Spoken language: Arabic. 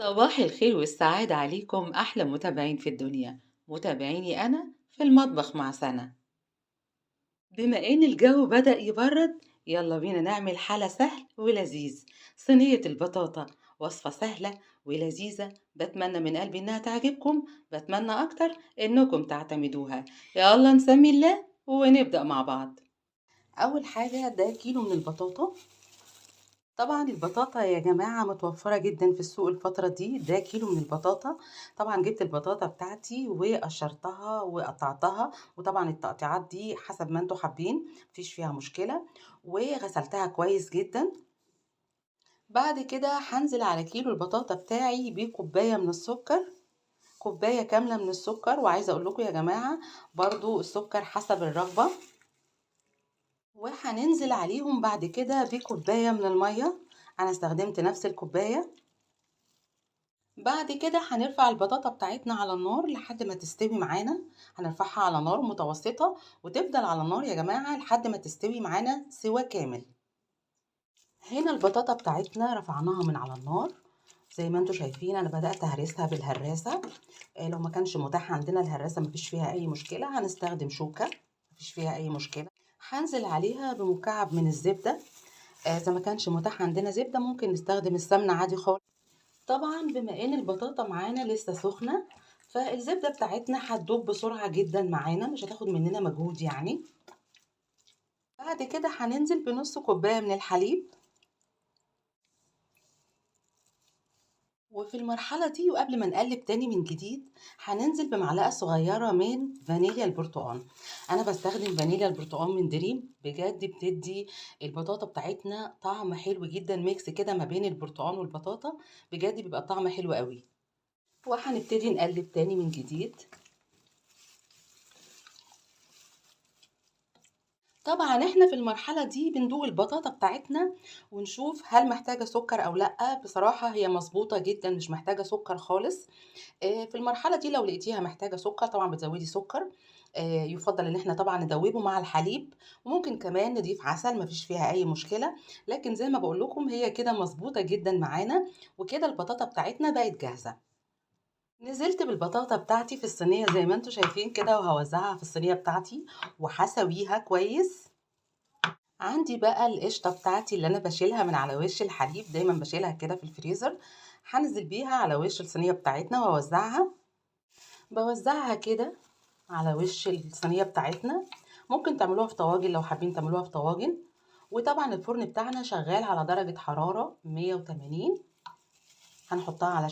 صباح الخير والسعادة عليكم أحلى متابعين في الدنيا. متابعيني أنا في المطبخ مع سنة. بما إن الجو بدأ يبرد، يلا بينا نعمل حلا سهل ولذيذ. صينية البطاطا، وصفة سهلة ولذيذة، بتمنى من قلبي إنها تعجبكم. بتمنى أكتر إنكم تعتمدوها. يلا نسمي الله ونبدأ مع بعض. أول حاجة ده كيلو من البطاطا. طبعا البطاطا يا جماعة متوفرة جدا في السوق الفترة دي. ده كيلو من البطاطا. طبعا جبت البطاطا بتاعتي وقشرتها وقطعتها، وطبعا التقطيعات دي حسب ما انتوا حابين، مفيش فيها مشكلة. وغسلتها كويس جدا. بعد كده هنزل على كيلو البطاطا بتاعي بكوباية من السكر، كوباية كاملة من السكر. وعايزة اقول لكم يا جماعة برضو السكر حسب الرغبة. وهننزل عليهم بعد كده بكوباية من المية. انا استخدمت نفس الكوباية. بعد كده هنرفع البطاطا بتاعتنا على النار لحد ما تستوي معانا. هنرفعها على نار متوسطة وتفضل على النار يا جماعة لحد ما تستوي معانا سوا كامل. هنا البطاطا بتاعتنا رفعناها من على النار. زي ما انتوا شايفين انا بدأت اهرسها بالهراسة. لو ما كانش متاح عندنا الهراسة مفيش فيها اي مشكلة، هنستخدم شوكة مفيش فيها اي مشكلة. هنزل عليها بمكعب من الزبدة. اذا ما كانش متاح عندنا زبدة ممكن نستخدم السمنة عادي خالص. طبعا بما ان البطاطا معانا لسه سخنة، فالزبدة بتاعتنا هتدوب بسرعة جدا معانا، مش هتاخد مننا مجهود يعني. بعد كده هننزل بنص كوباية من الحليب. وفي المرحلة دي وقبل ما نقلب تاني من جديد هننزل بمعلقة صغيرة من فانيليا البرتقال. انا بستخدم فانيليا البرتقال من دريم، بجد بتدي البطاطا بتاعتنا طعم حلو جدا، ميكس كده ما بين البرتقال والبطاطا، بجد بيبقى طعم حلو قوي. وهنبتدي نقلب تاني من جديد. طبعا احنا في المرحلة دي بندوق البطاطا بتاعتنا ونشوف هل محتاجة سكر او لا. بصراحة هي مظبوطة جدا مش محتاجة سكر خالص. في المرحلة دي لو لقيتيها محتاجة سكر طبعا بتزودي سكر. يفضل ان احنا طبعا ندوبه مع الحليب، وممكن كمان نضيف عسل مفيش فيها اي مشكلة. لكن زي ما بقول لكم هي كده مظبوطة جدا معانا. وكده البطاطا بتاعتنا بقت جاهزة. نزلت بالبطاطا بتاعتي في الصينية زي ما انتوا شايفين كده، وهوزعها في الصينية بتاعتي وهسويها كويس. عندي بقى القشطة بتاعتي اللي أنا باشيلها من على وش الحليب، دايما باشيلها كده في الفريزر. هنزل بيها على وش الصينية بتاعتنا وأوزعها. بوزعها كده على وش الصينية بتاعتنا. ممكن تعملوها في طواجن لو حابين تعملوها في طواجن. وطبعا الفرن بتاعنا شغال على درجة حرارة 180. هنحطها على